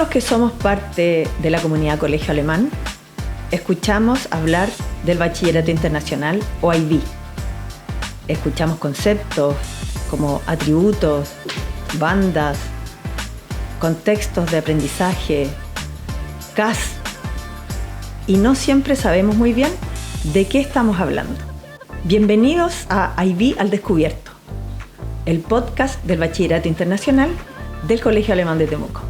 los que somos parte de la comunidad Colegio Alemán, escuchamos hablar del Bachillerato Internacional o IB. Escuchamos conceptos como atributos, bandas, contextos de aprendizaje, CAS, y no siempre sabemos muy bien de qué estamos hablando. Bienvenidos a IB al Descubierto, el podcast del Bachillerato Internacional del Colegio Alemán de Temuco.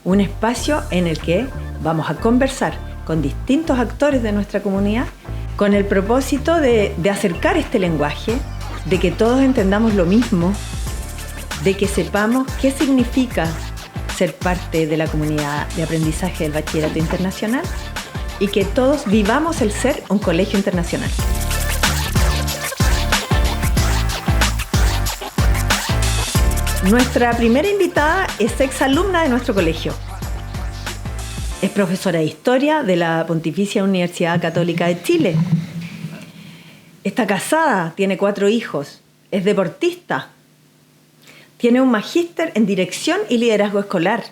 Un espacio en el que vamos a conversar con distintos actores de nuestra comunidad con el propósito de acercar este lenguaje, de que todos entendamos lo mismo, de que sepamos qué significa ser parte de la comunidad de aprendizaje del Bachillerato Internacional y que todos vivamos el ser un colegio internacional. Nuestra primera invitada es exalumna de nuestro colegio. Es profesora de Historia de la Pontificia Universidad Católica de Chile. Está casada, tiene 4 hijos, es deportista. Tiene un magíster en Dirección y Liderazgo Escolar.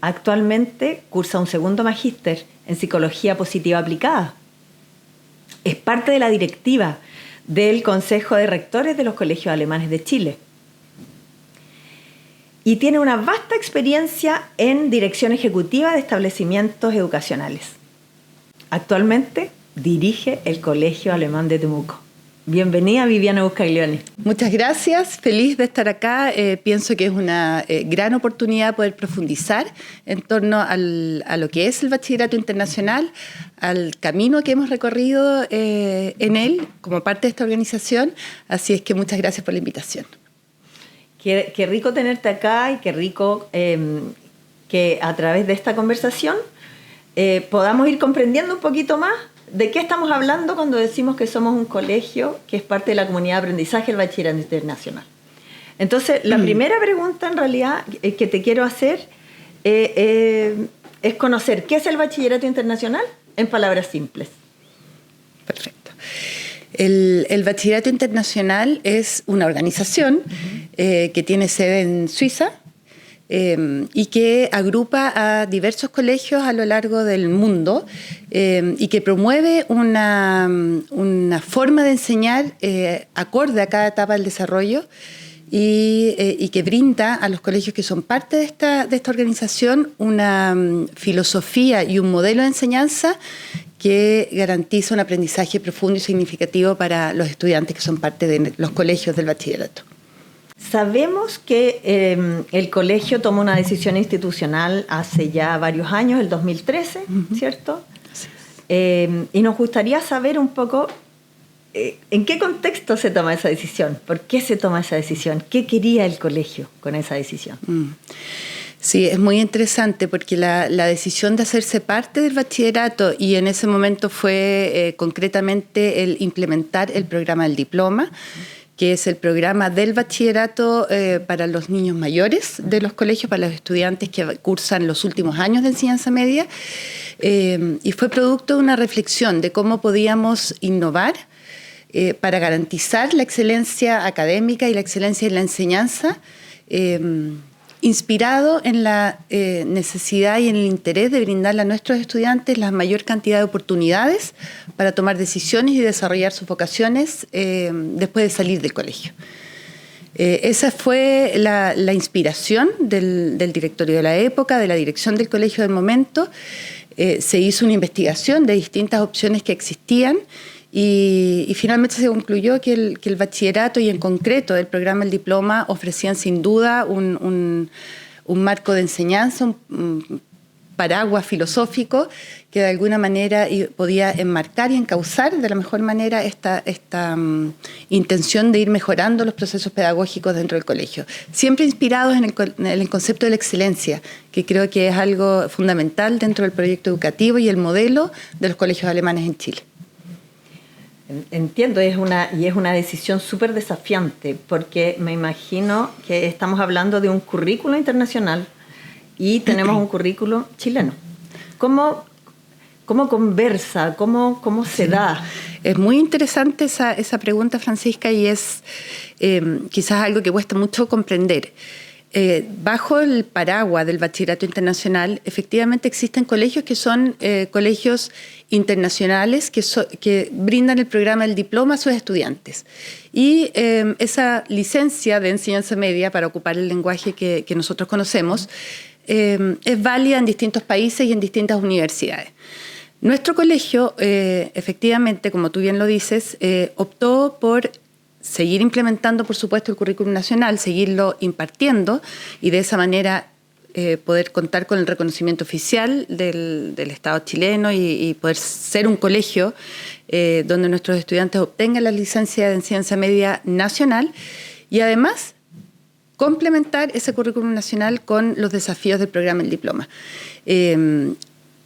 Actualmente cursa un segundo magíster en Psicología Positiva Aplicada. Es parte de la directiva del Consejo de Rectores de los Colegios Alemanes de Chile. Y tiene una vasta experiencia en dirección ejecutiva de establecimientos educacionales. Actualmente dirige el Colegio Alemán de Temuco. Bienvenida, Viviana Buscaglione. Muchas gracias, feliz de estar acá. Pienso que es una gran oportunidad poder profundizar en torno a lo que es el Bachillerato Internacional, al camino que hemos recorrido en él como parte de esta organización. Así es que muchas gracias por la invitación. Qué rico tenerte acá y qué rico que a través de esta conversación podamos ir comprendiendo un poquito más de qué estamos hablando cuando decimos que somos un colegio que es parte de la comunidad de aprendizaje del Bachillerato Internacional. Entonces, la primera pregunta en realidad que te quiero hacer es conocer qué es el Bachillerato Internacional en palabras simples. Perfecto. El Bachillerato Internacional es una organización que tiene sede en Suiza y que agrupa a diversos colegios a lo largo del mundo y que promueve una forma de enseñar acorde a cada etapa del desarrollo y que brinda a los colegios que son parte de esta organización una filosofía y un modelo de enseñanza que garantiza un aprendizaje profundo y significativo para los estudiantes que son parte de los colegios del bachillerato. Sabemos que el colegio tomó una decisión institucional hace ya varios años, el 2013, ¿cierto? Así es. Y nos gustaría saber un poco en qué contexto se toma esa decisión, por qué se toma esa decisión, qué quería el colegio con esa decisión. Sí, es muy interesante porque la decisión de hacerse parte del bachillerato y en ese momento fue concretamente el implementar el programa del diploma, que es el programa del bachillerato para los niños mayores de los colegios, para los estudiantes que cursan los últimos años de enseñanza media, y fue producto de una reflexión de cómo podíamos innovar para garantizar la excelencia académica y la excelencia en la enseñanza, inspirado en la necesidad y en el interés de brindarle a nuestros estudiantes la mayor cantidad de oportunidades para tomar decisiones y desarrollar sus vocaciones después de salir del colegio. Esa fue la inspiración del directorio de la época, de la dirección del colegio del momento. Se hizo una investigación de distintas opciones que existían y finalmente se concluyó que el bachillerato y en concreto el programa del diploma ofrecían sin duda un marco de enseñanza, un paraguas filosófico que de alguna manera podía enmarcar y encauzar de la mejor manera esta intención de ir mejorando los procesos pedagógicos dentro del colegio. Siempre inspirados en el concepto de la excelencia, que creo que es algo fundamental dentro del proyecto educativo y el modelo de los colegios alemanes en Chile. Entiendo, es una decisión súper desafiante, porque me imagino que estamos hablando de un currículo internacional y tenemos un currículo chileno. ¿Cómo conversa? ¿Cómo se da? Es muy interesante esa pregunta, Francisca, y es quizás algo que cuesta mucho comprender. Bajo el paraguas del Bachillerato Internacional, efectivamente existen colegios que son colegios internacionales que brindan el programa del diploma a sus estudiantes. Y esa licencia de enseñanza media, para ocupar el lenguaje que nosotros conocemos, es válida en distintos países y en distintas universidades. Nuestro colegio, efectivamente, como tú bien lo dices, optó por seguir implementando, por supuesto, el currículum nacional, seguirlo impartiendo y de esa manera poder contar con el reconocimiento oficial del Estado chileno y poder ser un colegio donde nuestros estudiantes obtengan la licencia de enseñanza media nacional y además complementar ese currículum nacional con los desafíos del programa del diploma.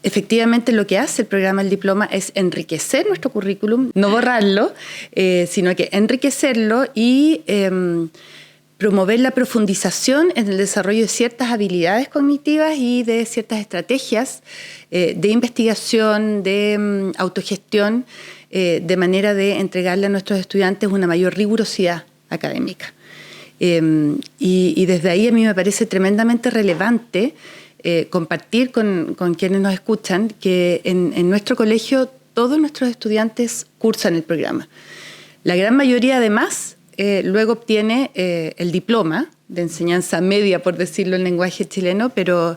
Efectivamente, lo que hace el programa del diploma es enriquecer nuestro currículum, no borrarlo, sino que enriquecerlo y promover la profundización en el desarrollo de ciertas habilidades cognitivas y de ciertas estrategias de investigación, de autogestión, de manera de entregarle a nuestros estudiantes una mayor rigurosidad académica. Y desde ahí a mí me parece tremendamente relevante compartir con quienes nos escuchan que en nuestro colegio todos nuestros estudiantes cursan el programa. La gran mayoría, además, luego obtiene el diploma de enseñanza media, por decirlo en lenguaje chileno, pero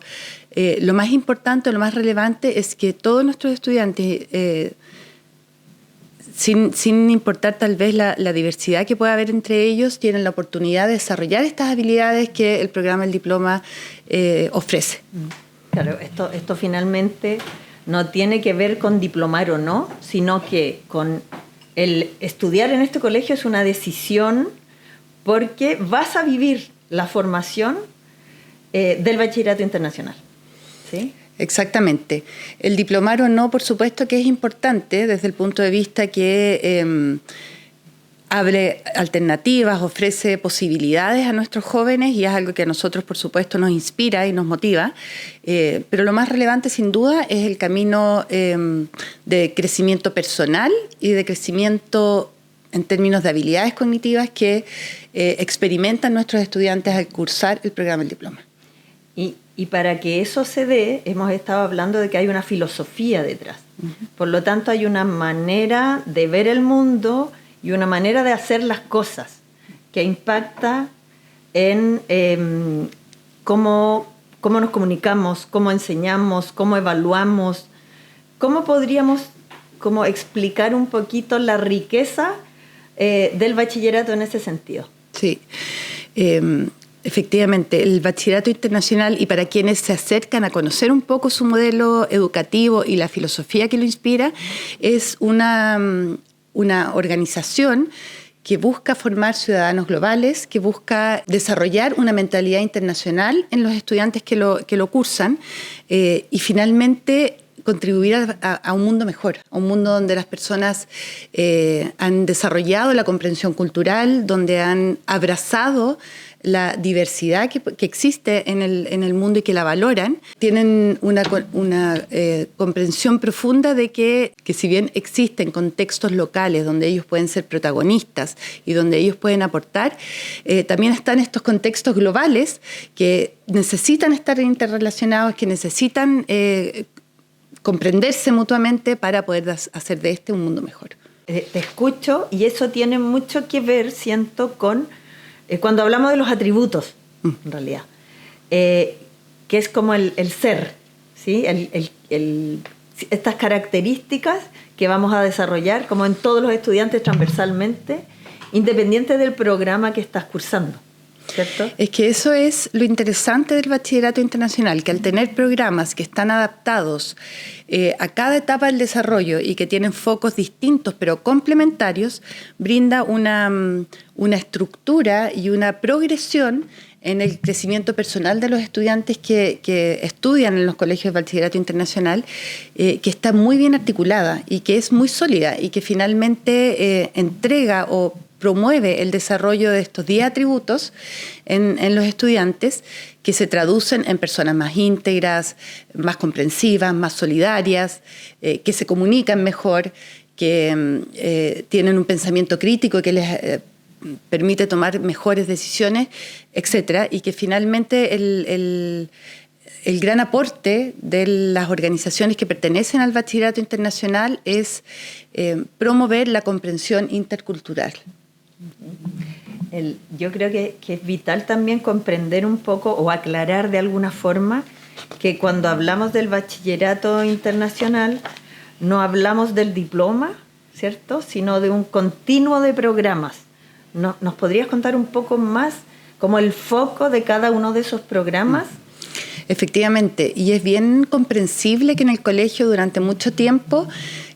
lo más importante, lo más relevante es que todos nuestros estudiantes, sin importar tal vez la diversidad que pueda haber entre ellos, tienen la oportunidad de desarrollar estas habilidades que el programa del diploma ofrece. Claro, esto finalmente no tiene que ver con diplomar o no, sino que con el estudiar en este colegio es una decisión porque vas a vivir la formación del Bachillerato Internacional, ¿sí? Exactamente. El diplomar o no, por supuesto que es importante desde el punto de vista que abre alternativas, ofrece posibilidades a nuestros jóvenes y es algo que a nosotros, por supuesto, nos inspira y nos motiva. Pero lo más relevante, sin duda, es el camino de crecimiento personal y de crecimiento en términos de habilidades cognitivas que experimentan nuestros estudiantes al cursar el programa del diploma. Y para que eso se dé, hemos estado hablando de que hay una filosofía detrás. Por lo tanto, hay una manera de ver el mundo y una manera de hacer las cosas que impacta en cómo nos comunicamos, cómo enseñamos, cómo evaluamos. ¿Cómo podríamos explicar un poquito la riqueza del bachillerato en ese sentido? Sí. Efectivamente, el Bachillerato Internacional, y para quienes se acercan a conocer un poco su modelo educativo y la filosofía que lo inspira, es una organización que busca formar ciudadanos globales, que busca desarrollar una mentalidad internacional en los estudiantes que lo cursan y finalmente contribuir a un mundo mejor, a un mundo donde las personas han desarrollado la comprensión cultural, donde han abrazado la diversidad que existe en el mundo y que la valoran, tienen una comprensión profunda de que si bien existen contextos locales donde ellos pueden ser protagonistas y donde ellos pueden aportar, también están estos contextos globales que necesitan estar interrelacionados, que necesitan comprenderse mutuamente para poder hacer de este un mundo mejor. Te escucho y eso tiene mucho que ver, siento, con cuando hablamos de los atributos, en realidad, que es como el ser, ¿sí? Estas características que vamos a desarrollar, como en todos los estudiantes transversalmente, independiente del programa que estás cursando, ¿cierto? Es que eso es lo interesante del Bachillerato Internacional, que al tener programas que están adaptados a cada etapa del desarrollo y que tienen focos distintos pero complementarios, brinda una estructura y una progresión en el crecimiento personal de los estudiantes que estudian en los colegios de Bachillerato Internacional, que está muy bien articulada y que es muy sólida y que finalmente entrega o promueve el desarrollo de estos 10 atributos en los estudiantes que se traducen en personas más íntegras, más comprensivas, más solidarias, que se comunican mejor, que tienen un pensamiento crítico que les permite tomar mejores decisiones, etcétera, y que finalmente el gran aporte de las organizaciones que pertenecen al Bachillerato Internacional es promover la comprensión intercultural. Yo creo que es vital también comprender un poco o aclarar de alguna forma que cuando hablamos del Bachillerato Internacional no hablamos del diploma, ¿cierto?, sino de un continuo de programas. ¿Nos podrías contar un poco más como el foco de cada uno de esos programas? Efectivamente, y es bien comprensible que en el colegio durante mucho tiempo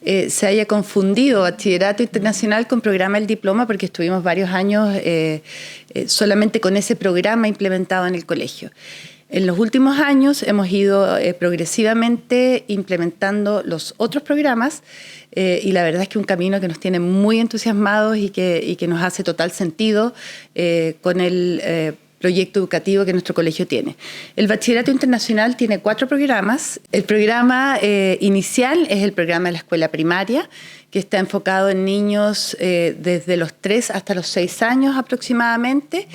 se haya confundido Bachillerato Internacional con programa del diploma, porque estuvimos varios años solamente con ese programa implementado en el colegio. En los últimos años hemos ido progresivamente implementando los otros programas y la verdad es que un camino que nos tiene muy entusiasmados y que nos hace total sentido con el proyecto educativo que nuestro colegio tiene. El Bachillerato Internacional tiene 4 programas. El programa inicial es el programa de la escuela primaria, que está enfocado en niños desde los 3 hasta los 6 años aproximadamente,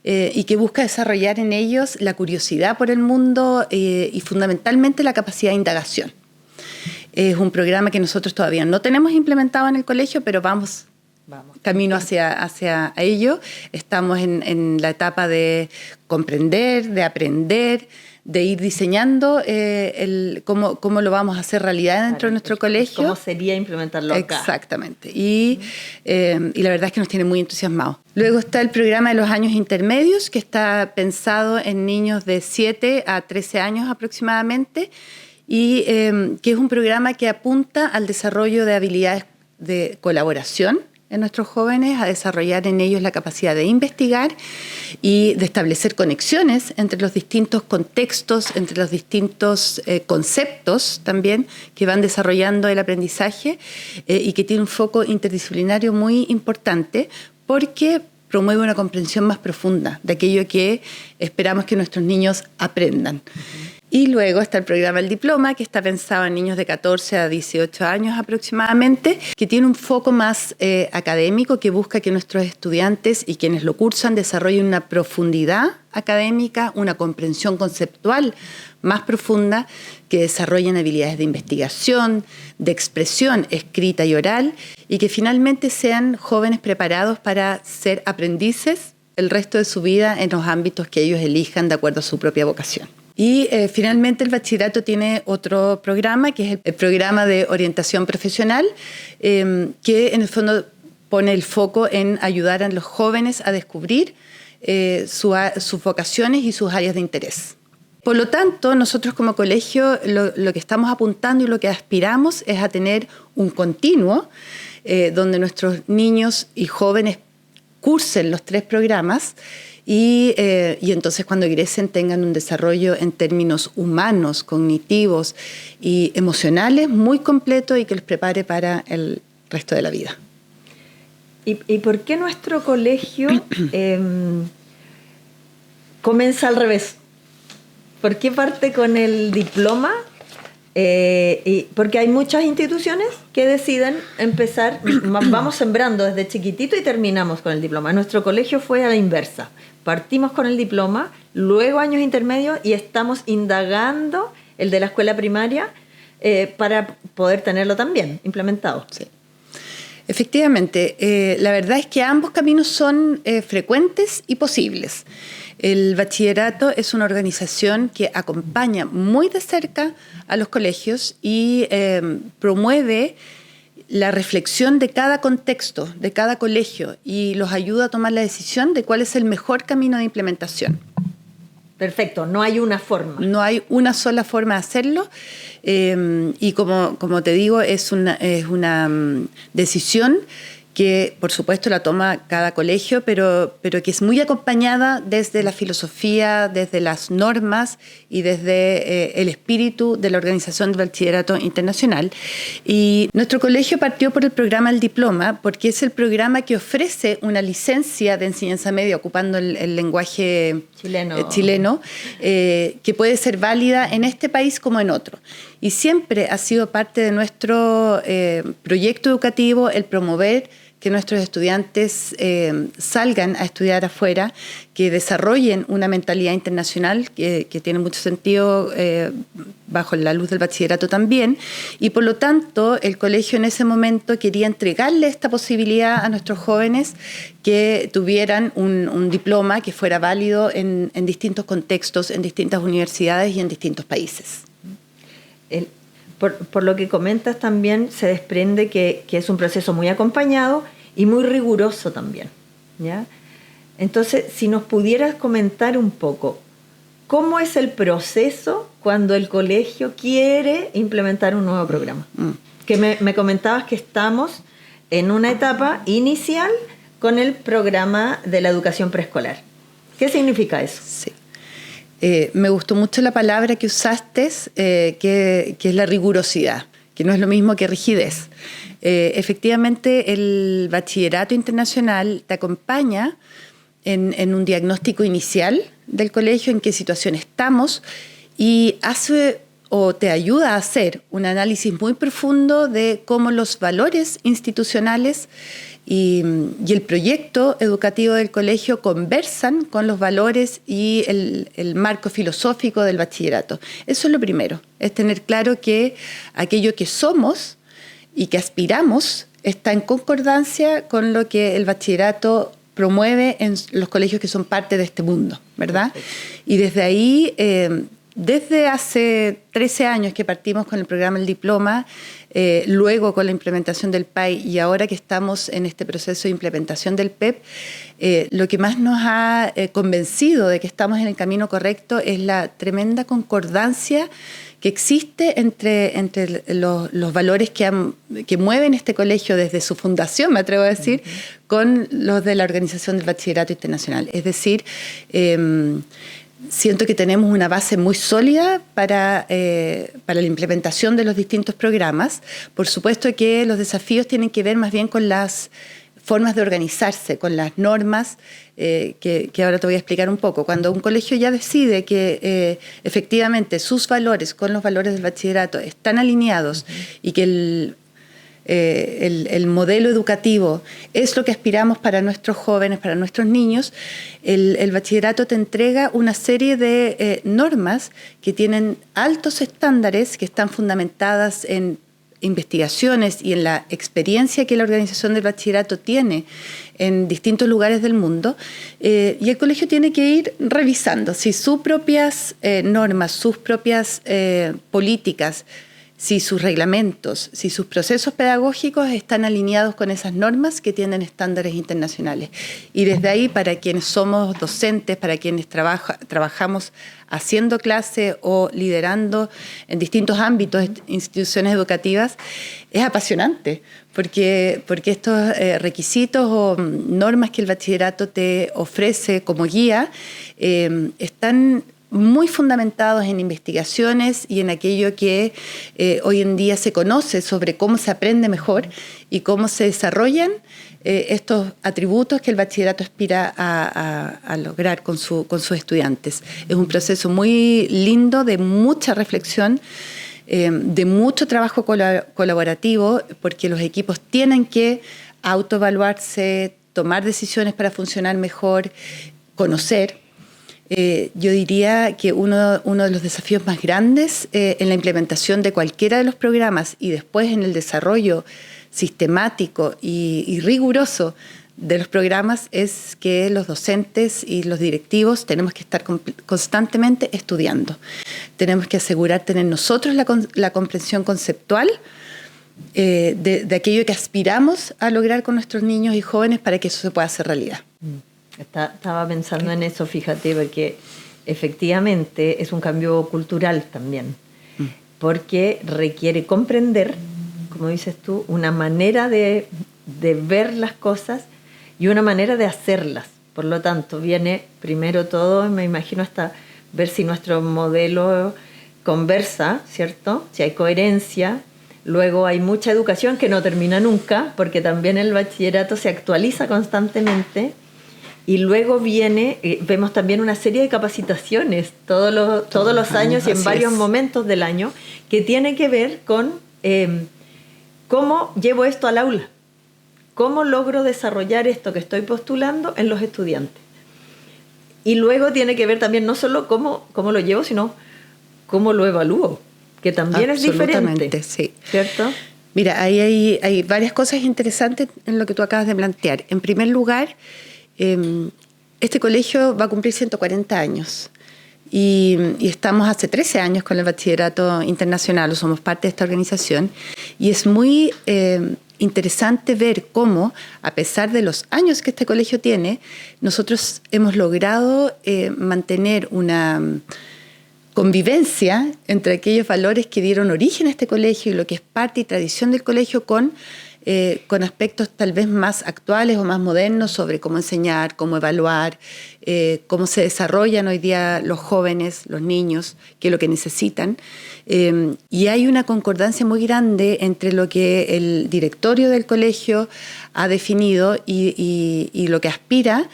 y que busca desarrollar en ellos la curiosidad por el mundo y fundamentalmente la capacidad de indagación. Es un programa que nosotros todavía no tenemos implementado en el colegio, pero vamos camino hacia ello. Estamos en la etapa de comprender, de aprender, de ir diseñando cómo lo vamos a hacer realidad dentro de nuestro colegio. ¿Cómo sería implementarlo acá? Exactamente. Y la verdad es que nos tiene muy entusiasmados. Luego está el programa de los años intermedios, que está pensado en niños de 7 a 13 años aproximadamente, y que es un programa que apunta al desarrollo de habilidades de colaboración en nuestros jóvenes, a desarrollar en ellos la capacidad de investigar y de establecer conexiones entre los distintos contextos, entre los distintos conceptos también que van desarrollando el aprendizaje y que tiene un foco interdisciplinario muy importante porque promueve una comprensión más profunda de aquello que esperamos que nuestros niños aprendan. Y luego está el programa del diploma, que está pensado en niños de 14 a 18 años aproximadamente, que tiene un foco más académico, que busca que nuestros estudiantes y quienes lo cursan desarrollen una profundidad académica, una comprensión conceptual más profunda, que desarrollen habilidades de investigación, de expresión escrita y oral, y que finalmente sean jóvenes preparados para ser aprendices el resto de su vida en los ámbitos que ellos elijan de acuerdo a su propia vocación. Y finalmente el bachillerato tiene otro programa, que es el programa de orientación profesional, que en el fondo pone el foco en ayudar a los jóvenes a descubrir sus vocaciones y sus áreas de interés. Por lo tanto, nosotros como colegio lo que estamos apuntando y lo que aspiramos es a tener un continuo donde nuestros niños y jóvenes cursen los 3 programas y entonces cuando egresen tengan un desarrollo en términos humanos, cognitivos y emocionales muy completo y que los prepare para el resto de la vida. ¿Y por qué nuestro colegio comienza al revés? ¿Por qué parte con el diploma? Porque hay muchas instituciones que deciden empezar, vamos sembrando desde chiquitito y terminamos con el diploma. Nuestro colegio fue a la inversa. Partimos con el diploma, luego años intermedios y estamos indagando el de la escuela primaria para poder tenerlo también implementado. Sí. Efectivamente, la verdad es que ambos caminos son frecuentes y posibles. El bachillerato es una organización que acompaña muy de cerca a los colegios y promueve la reflexión de cada contexto, de cada colegio, y los ayuda a tomar la decisión de cuál es el mejor camino de implementación. Perfecto, no hay una forma. No hay una sola forma de hacerlo y como te digo, es una decisión que por supuesto la toma cada colegio, pero que es muy acompañada desde la filosofía, desde las normas y desde el espíritu de la Organización del Bachillerato Internacional. Y nuestro colegio partió por el programa del diploma, porque es el programa que ofrece una licencia de enseñanza media, ocupando el lenguaje chileno que puede ser válida en este país como en otro. Y siempre ha sido parte de nuestro proyecto educativo el promover que nuestros estudiantes salgan a estudiar afuera, que desarrollen una mentalidad internacional que tiene mucho sentido bajo la luz del bachillerato también, y por lo tanto el colegio en ese momento quería entregarle esta posibilidad a nuestros jóvenes que tuvieran un diploma que fuera válido en distintos contextos, en distintas universidades y en distintos países. Por lo que comentas también se desprende que es un proceso muy acompañado y muy riguroso también, ¿ya? Entonces, si nos pudieras comentar un poco, ¿cómo es el proceso cuando el colegio quiere implementar un nuevo programa? Que me comentabas que estamos en una etapa inicial con el programa de la educación preescolar. ¿Qué significa eso? Sí. Me gustó mucho la palabra que usaste, que es la rigurosidad, que no es lo mismo que rigidez. Efectivamente, el bachillerato internacional te acompaña en un diagnóstico inicial del colegio, en qué situación estamos, y hace o te ayuda a hacer un análisis muy profundo de cómo los valores institucionales y el proyecto educativo del colegio conversan con los valores y el marco filosófico del bachillerato. Eso es lo primero, es tener claro que aquello que somos y que aspiramos está en concordancia con lo que el bachillerato promueve en los colegios que son parte de este mundo, ¿verdad? Y desde ahí, desde hace 13 años que partimos con el programa El Diploma, luego con la implementación del PAI y ahora que estamos en este proceso de implementación del PEP, lo que más nos ha convencido de que estamos en el camino correcto es la tremenda concordancia que existe entre los valores que mueven este colegio desde su fundación, me atrevo a decir, con los de la Organización del Bachillerato Internacional. Es decir, siento que tenemos una base muy sólida para la implementación de los distintos programas. Por supuesto que los desafíos tienen que ver más bien con las formas de organizarse, con las normas, que ahora te voy a explicar un poco. Cuando un colegio ya decide que efectivamente sus valores con los valores del bachillerato están alineados y que el modelo educativo es lo que aspiramos para nuestros jóvenes, para nuestros niños, el bachillerato te entrega una serie de normas que tienen altos estándares, que están fundamentadas en investigaciones y en la experiencia que la organización del bachillerato tiene en distintos lugares del mundo, y el colegio tiene que ir revisando si sus propias normas, sus propias políticas, si sus reglamentos, si sus procesos pedagógicos están alineados con esas normas que tienen estándares internacionales. Y desde ahí, para quienes somos docentes, para quienes trabajamos haciendo clase o liderando en distintos ámbitos, instituciones educativas, es apasionante, porque estos requisitos o normas que el bachillerato te ofrece como guía están muy fundamentados en investigaciones y en aquello que hoy en día se conoce sobre cómo se aprende mejor y cómo se desarrollan estos atributos que el bachillerato aspira a lograr con sus estudiantes. Es un proceso muy lindo, de mucha reflexión, de mucho trabajo colaborativo, porque los equipos tienen que autoevaluarse, tomar decisiones para funcionar mejor, conocer. Yo diría que uno de los desafíos más grandes en la implementación de cualquiera de los programas y después en el desarrollo sistemático y riguroso de los programas es que los docentes y los directivos tenemos que estar constantemente estudiando. Tenemos que asegurar tener nosotros la comprensión conceptual de aquello que aspiramos a lograr con nuestros niños y jóvenes para que eso se pueda hacer realidad. Estaba pensando en eso, fíjate, porque efectivamente es un cambio cultural también, porque requiere comprender, como dices tú, una manera de ver las cosas y una manera de hacerlas. Por lo tanto, viene primero todo, me imagino, hasta ver si nuestro modelo conversa, ¿cierto? Si hay coherencia. Luego hay mucha educación que no termina nunca, porque también el bachillerato se actualiza constantemente. Y luego vemos también una serie de capacitaciones todos los años y en varios momentos del año que tiene que ver con cómo llevo esto al aula, cómo logro desarrollar esto que estoy postulando en los estudiantes. Y luego tiene que ver también no solo cómo lo llevo, sino cómo lo evalúo, que también es diferente. Sí. ¿Cierto? Mira, ahí hay varias cosas interesantes en lo que tú acabas de plantear. En primer lugar, este colegio va a cumplir 140 años. Y estamos hace 13 años con el Bachillerato Internacional, o somos parte de esta organización, y es muy interesante ver cómo, a pesar de los años que este colegio tiene, nosotros hemos logrado mantener una convivencia entre aquellos valores que dieron origen a este colegio y lo que es parte y tradición del colegio con aspectos tal vez más actuales o más modernos sobre cómo enseñar, cómo evaluar, cómo se desarrollan hoy día los jóvenes, los niños, qué es lo que necesitan. Y hay una concordancia muy grande entre lo que el directorio del colegio ha definido y lo que aspira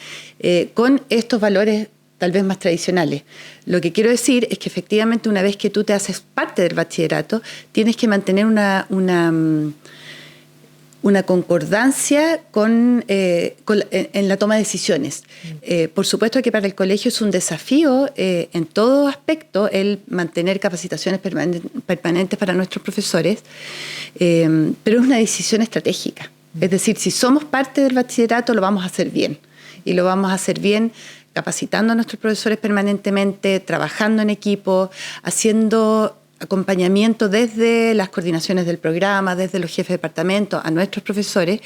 con estos valores tal vez más tradicionales. Lo que quiero decir es que efectivamente una vez que tú te haces parte del bachillerato, tienes que mantener una concordancia en la toma de decisiones. Por supuesto que para el colegio es un desafío en todo aspecto el mantener capacitaciones permanentes para nuestros profesores, pero es una decisión estratégica. Es decir, si somos parte del bachillerato lo vamos a hacer bien, y lo vamos a hacer bien capacitando a nuestros profesores permanentemente, trabajando en equipo, haciendo acompañamiento desde las coordinaciones del programa, desde los jefes de departamento, a nuestros profesores.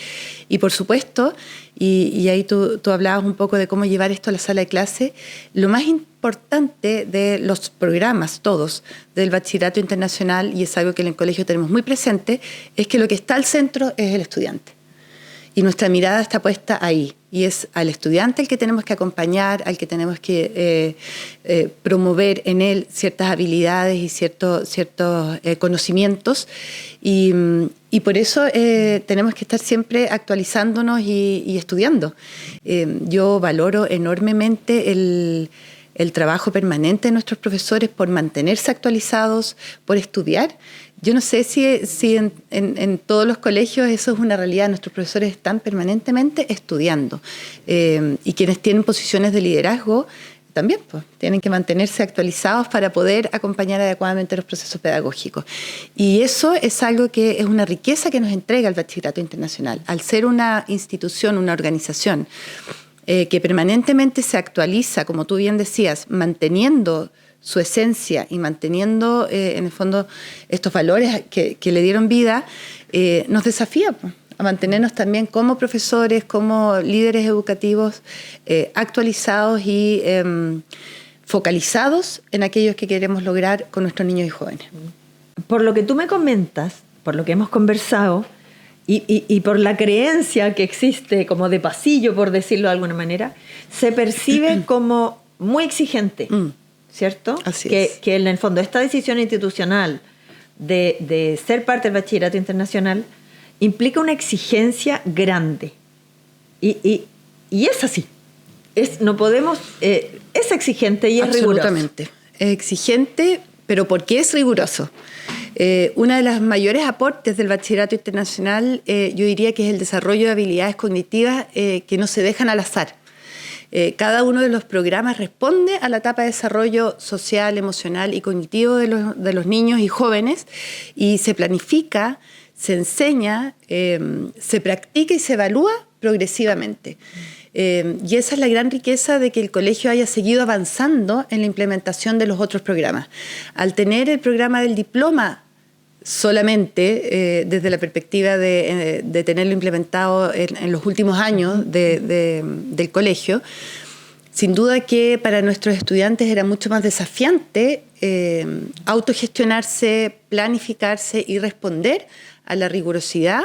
Y por supuesto, y ahí tú hablabas un poco de cómo llevar esto a la sala de clase, lo más importante de los programas todos del Bachillerato Internacional, y es algo que en el colegio tenemos muy presente, es que lo que está al centro es el estudiante. Y nuestra mirada está puesta ahí. Y es al estudiante el que tenemos que acompañar, al que tenemos que promover en él ciertas habilidades y ciertos conocimientos. Y por eso tenemos que estar siempre actualizándonos y estudiando. Yo valoro enormemente el trabajo permanente de nuestros profesores por mantenerse actualizados, por estudiar. Yo no sé si en todos los colegios eso es una realidad. Nuestros profesores están permanentemente estudiando y quienes tienen posiciones de liderazgo también pues, tienen que mantenerse actualizados para poder acompañar adecuadamente los procesos pedagógicos. Y eso es algo que es una riqueza que nos entrega el Bachillerato Internacional. Al ser una institución, una organización que permanentemente se actualiza, como tú bien decías, manteniendo su esencia y manteniendo, en el fondo, estos valores que le dieron vida, nos desafía pues, a mantenernos también como profesores, como líderes educativos, actualizados y focalizados en aquellos que queremos lograr con nuestros niños y jóvenes. Por lo que tú me comentas, por lo que hemos conversado, y por la creencia que existe como de pasillo, por decirlo de alguna manera, se percibe como muy exigente. ¿Cierto? Así es. Que en el fondo esta decisión institucional de ser parte del Bachillerato Internacional implica una exigencia grande. Y es así. No podemos... es exigente y es riguroso. Absolutamente. Es exigente, pero ¿por qué es riguroso? Uno de los mayores aportes del Bachillerato Internacional yo diría que es el desarrollo de habilidades cognitivas que no se dejan al azar. Cada uno de los programas responde a la etapa de desarrollo social, emocional y cognitivo de los niños y jóvenes y se planifica, se enseña, se practica y se evalúa progresivamente. Y esa es la gran riqueza de que el colegio haya seguido avanzando en la implementación de los otros programas. Al tener el programa del diploma solamente desde la perspectiva de tenerlo implementado en los últimos años del colegio, sin duda que para nuestros estudiantes era mucho más desafiante autogestionarse, planificarse y responder a la rigurosidad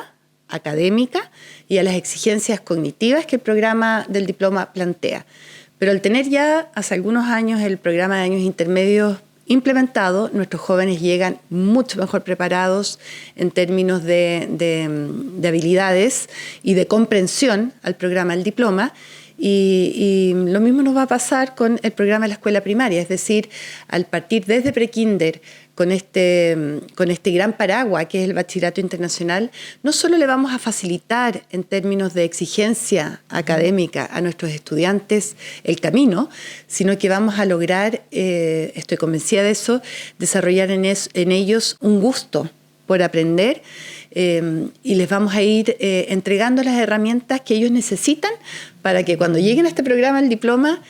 académica y a las exigencias cognitivas que el programa del diploma plantea. Pero al tener ya hace algunos años el programa de años intermedios implementado, nuestros jóvenes llegan mucho mejor preparados en términos de habilidades y de comprensión al programa del diploma Y lo mismo nos va a pasar con el programa de la escuela primaria, es decir, al partir desde prekinder con este gran paraguas que es el bachillerato internacional, no solo le vamos a facilitar en términos de exigencia académica a nuestros estudiantes el camino, sino que vamos a lograr, estoy convencida de eso, desarrollar en ellos un gusto por aprender, y les vamos a ir entregando las herramientas que ellos necesitan para que cuando lleguen a este programa, el diploma,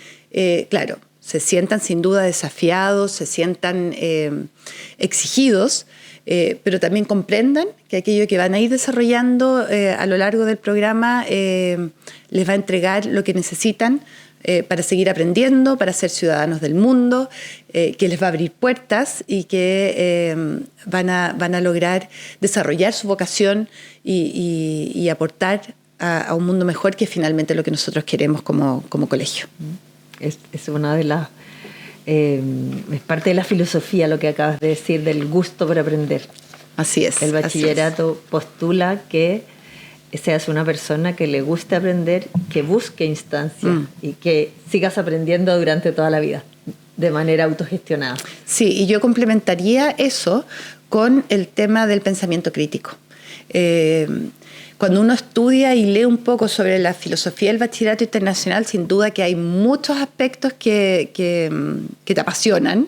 claro, se sientan sin duda desafiados, se sientan exigidos, pero también comprendan que aquello que van a ir desarrollando a lo largo del programa les va a entregar lo que necesitan para seguir aprendiendo, para ser ciudadanos del mundo, que les va a abrir puertas y que van a lograr desarrollar su vocación y aportar a un mundo mejor, que es finalmente lo que nosotros queremos como colegio. Es una de las... es parte de la filosofía lo que acabas de decir, del gusto por aprender. Así es. El bachillerato postula que seas una persona que le guste aprender, que busque instancias y que sigas aprendiendo durante toda la vida, de manera autogestionada. Sí, y yo complementaría eso con el tema del pensamiento crítico. Cuando uno estudia y lee un poco sobre la filosofía del bachillerato internacional, sin duda que hay muchos aspectos que te apasionan,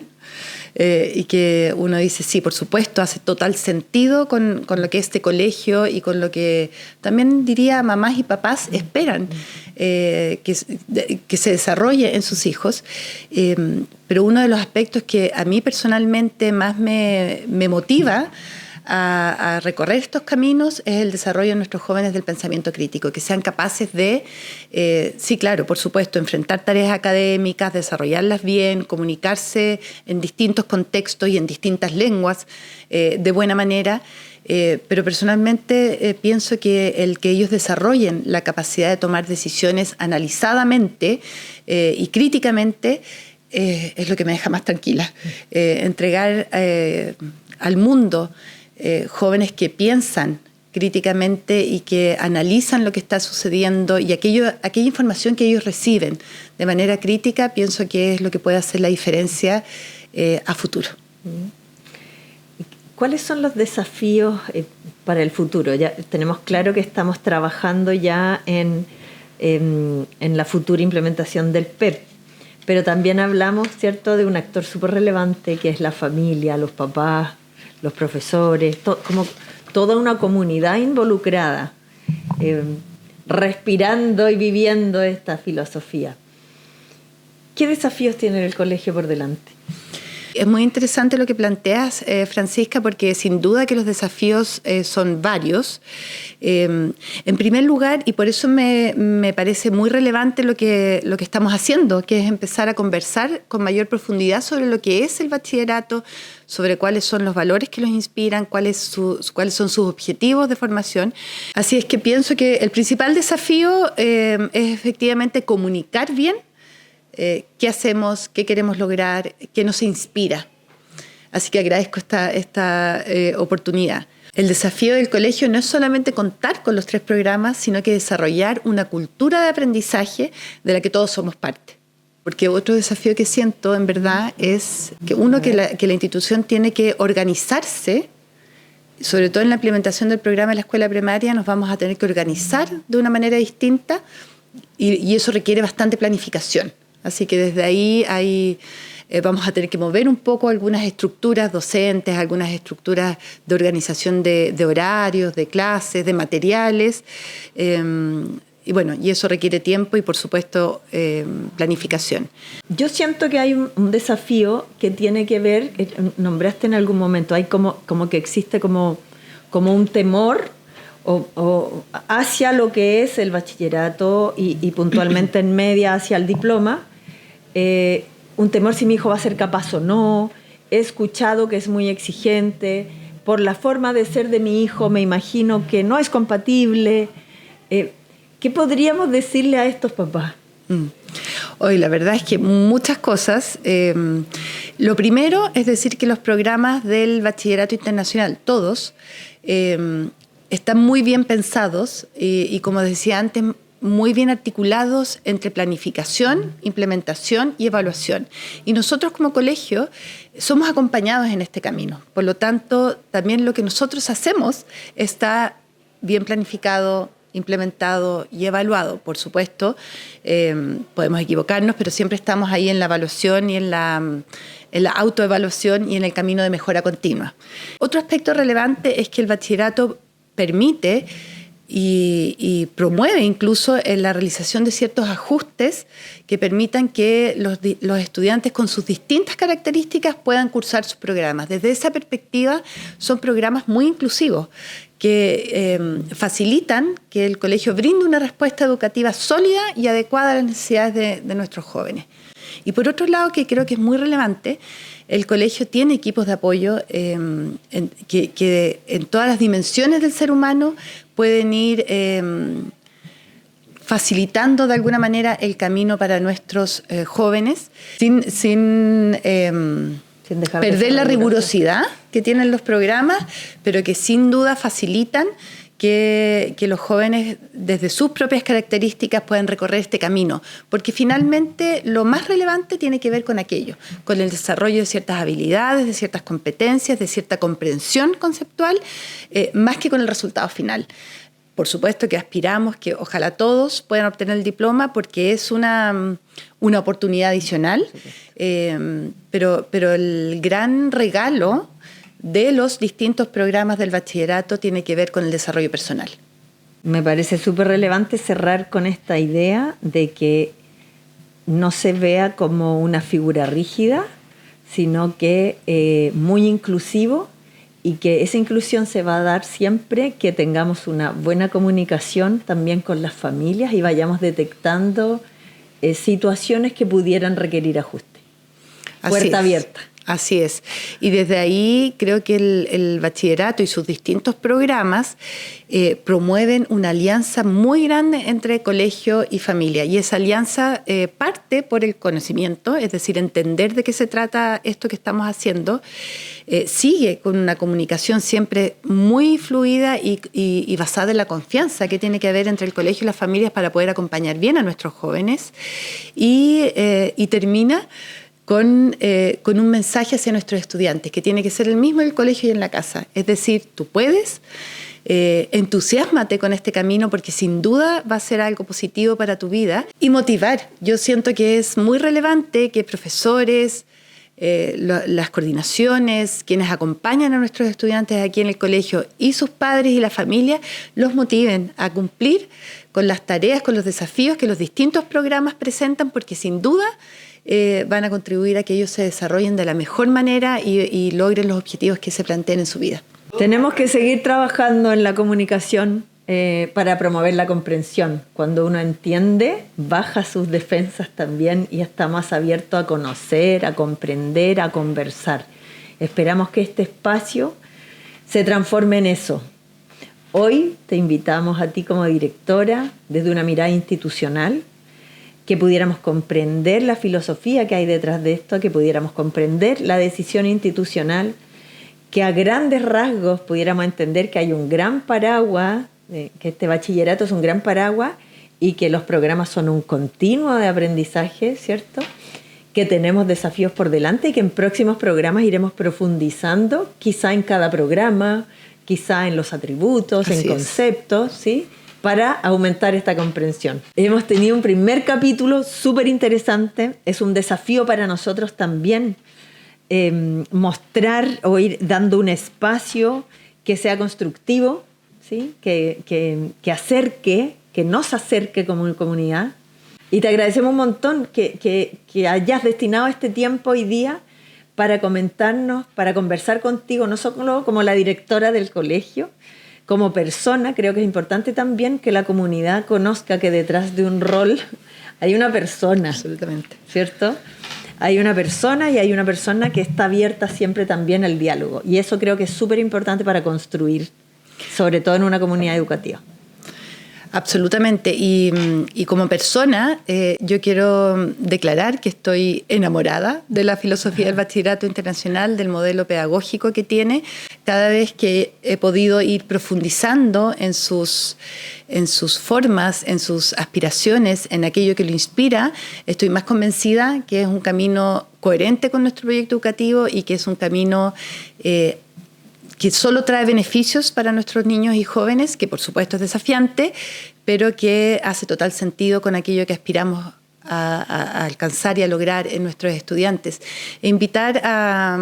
y que uno dice, sí, por supuesto, hace total sentido con lo que este colegio y con lo que también diría mamás y papás esperan que se desarrolle en sus hijos. Pero uno de los aspectos que a mí personalmente más me motiva a recorrer estos caminos es el desarrollo de nuestros jóvenes del pensamiento crítico, que sean capaces de, sí, claro, por supuesto, enfrentar tareas académicas, desarrollarlas bien, comunicarse en distintos contextos y en distintas lenguas de buena manera, pero personalmente pienso que el que ellos desarrollen la capacidad de tomar decisiones analizadamente y críticamente es lo que me deja más tranquila. Entregar al mundo jóvenes que piensan críticamente y que analizan lo que está sucediendo y aquella información que ellos reciben de manera crítica, pienso que es lo que puede hacer la diferencia a futuro. ¿Cuáles son los desafíos para el futuro? Ya tenemos claro que estamos trabajando ya en la futura implementación del PEP, pero también hablamos, ¿cierto?, de un actor súper relevante que es la familia, los papás, los profesores, como toda una comunidad involucrada, respirando y viviendo esta filosofía. ¿Qué desafíos tiene el colegio por delante? Es muy interesante lo que planteas, Francisca, porque sin duda que los desafíos son varios. En primer lugar, y por eso me parece muy relevante lo que estamos haciendo, que es empezar a conversar con mayor profundidad sobre lo que es el bachillerato, sobre cuáles son los valores que los inspiran, cuáles son sus objetivos de formación. Así es que pienso que el principal desafío es efectivamente comunicar bien qué hacemos, qué queremos lograr, qué nos inspira. Así que agradezco esta oportunidad. El desafío del colegio no es solamente contar con los 3 programas, sino que desarrollar una cultura de aprendizaje de la que todos somos parte. Porque otro desafío que siento, en verdad, es que la institución tiene que organizarse, sobre todo en la implementación del programa de la escuela primaria, nos vamos a tener que organizar de una manera distinta y eso requiere bastante planificación. Así que desde ahí vamos a tener que mover un poco algunas estructuras docentes, algunas estructuras de organización de horarios, de clases, de materiales. Y bueno, y eso requiere tiempo y, por supuesto, planificación. Yo siento que hay un desafío que tiene que ver, nombraste en algún momento, hay como que existe como un temor o hacia lo que es el bachillerato y puntualmente en media hacia el diploma, un temor si mi hijo va a ser capaz o no. He escuchado que es muy exigente, por la forma de ser de mi hijo me imagino que no es compatible. ¿Qué podríamos decirle a estos papás? Hoy la verdad es que muchas cosas. Lo primero es decir que los programas del bachillerato internacional, todos, están muy bien pensados y como decía antes, muy bien articulados entre planificación, implementación y evaluación. Y nosotros como colegio somos acompañados en este camino. Por lo tanto, también lo que nosotros hacemos está bien planificado, implementado y evaluado. Por supuesto, podemos equivocarnos, pero siempre estamos ahí en la evaluación y en la autoevaluación y en el camino de mejora continua. Otro aspecto relevante es que el bachillerato permite y promueve incluso la realización de ciertos ajustes que permitan que los estudiantes con sus distintas características puedan cursar sus programas. Desde esa perspectiva son programas muy inclusivos que facilitan que el colegio brinde una respuesta educativa sólida y adecuada a las necesidades de nuestros jóvenes. Y por otro lado, que creo que es muy relevante, el colegio tiene equipos de apoyo que en todas las dimensiones del ser humano pueden ir facilitando de alguna manera el camino para nuestros jóvenes sin perder la rigurosidad que tienen los programas, pero que sin duda facilitan que los jóvenes desde sus propias características puedan recorrer este camino, porque finalmente lo más relevante tiene que ver con aquello, con el desarrollo de ciertas habilidades, de ciertas competencias, de cierta comprensión conceptual, más que con el resultado final. Por supuesto que aspiramos que ojalá todos puedan obtener el diploma porque es una oportunidad adicional, pero el gran regalo de los distintos programas del bachillerato tiene que ver con el desarrollo personal. Me parece súper relevante cerrar con esta idea de que no se vea como una figura rígida, sino que muy inclusivo, y que esa inclusión se va a dar siempre que tengamos una buena comunicación también con las familias y vayamos detectando situaciones que pudieran requerir ajuste. Puerta abierta. Así es. Y desde ahí creo que el bachillerato y sus distintos programas promueven una alianza muy grande entre colegio y familia. Y esa alianza parte por el conocimiento, es decir, entender de qué se trata esto que estamos haciendo. Sigue con una comunicación siempre muy fluida y basada en la confianza que tiene que haber entre el colegio y las familias para poder acompañar bien a nuestros jóvenes. Y termina con un mensaje hacia nuestros estudiantes, que tiene que ser el mismo en el colegio y en la casa. Es decir, tú puedes, entusiásmate con este camino porque sin duda va a ser algo positivo para tu vida. Y motivar. Yo siento que es muy relevante que profesores, las coordinaciones, quienes acompañan a nuestros estudiantes aquí en el colegio y sus padres y la familia, los motiven a cumplir con las tareas, con los desafíos que los distintos programas presentan, porque sin duda van a contribuir a que ellos se desarrollen de la mejor manera y logren los objetivos que se planteen en su vida. Tenemos que seguir trabajando en la comunicación para promover la comprensión. Cuando uno entiende, baja sus defensas también y está más abierto a conocer, a comprender, a conversar. Esperamos que este espacio se transforme en eso. Hoy te invitamos a ti como directora, desde una mirada institucional, que pudiéramos comprender la filosofía que hay detrás de esto, que pudiéramos comprender la decisión institucional, que a grandes rasgos pudiéramos entender que hay un gran paraguas, que este bachillerato es un gran paraguas y que los programas son un continuo de aprendizaje, ¿cierto? Que tenemos desafíos por delante y que en próximos programas iremos profundizando, quizá en cada programa, quizá en los atributos, en conceptos, ¿sí?, para aumentar esta comprensión. Hemos tenido un primer capítulo súper interesante. Es un desafío para nosotros también mostrar o ir dando un espacio que sea constructivo, ¿sí?, que acerque, que nos acerque como comunidad. Y te agradecemos un montón que hayas destinado este tiempo hoy día para comentarnos, para conversar contigo, no solo como la directora del colegio, como persona. Creo que es importante también que la comunidad conozca que detrás de un rol hay una persona. Absolutamente. ¿Cierto? Hay una persona y hay una persona que está abierta siempre también al diálogo. Y eso creo que es súper importante para construir, sobre todo en una comunidad educativa. Absolutamente. Y como persona, yo quiero declarar que estoy enamorada de la filosofía del bachillerato internacional, del modelo pedagógico que tiene. cada vez que he podido ir profundizando en sus formas, en sus aspiraciones, en aquello que lo inspira, estoy más convencida que es un camino coherente con nuestro proyecto educativo y que es un camino que solo trae beneficios para nuestros niños y jóvenes, que por supuesto es desafiante, pero que hace total sentido con aquello que aspiramos a alcanzar y a lograr en nuestros estudiantes. E invitar a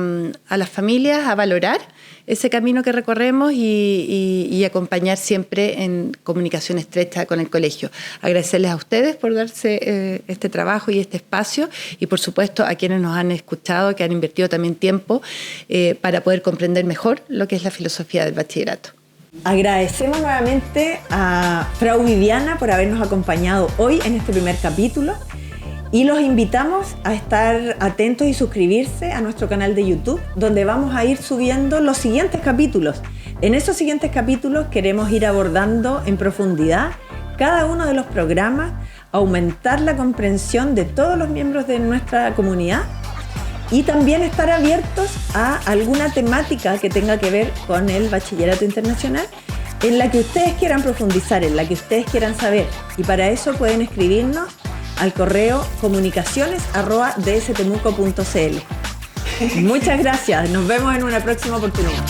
las familias a valorar ese camino que recorremos y acompañar siempre en comunicación estrecha con el colegio. Agradecerles a ustedes por darse este trabajo y este espacio y por supuesto a quienes nos han escuchado, que han invertido también tiempo para poder comprender mejor lo que es la filosofía del bachillerato. Agradecemos nuevamente a Frau Viviana por habernos acompañado hoy en este primer capítulo y los invitamos a estar atentos y suscribirse a nuestro canal de YouTube, donde vamos a ir subiendo los siguientes capítulos. En esos siguientes capítulos queremos ir abordando en profundidad cada uno de los programas, aumentar la comprensión de todos los miembros de nuestra comunidad y también estar abiertos a alguna temática que tenga que ver con el bachillerato internacional, en la que ustedes quieran profundizar, en la que ustedes quieran saber. Y para eso pueden escribirnos al correo comunicaciones@dstemuco.cl. Muchas gracias, nos vemos en una próxima oportunidad.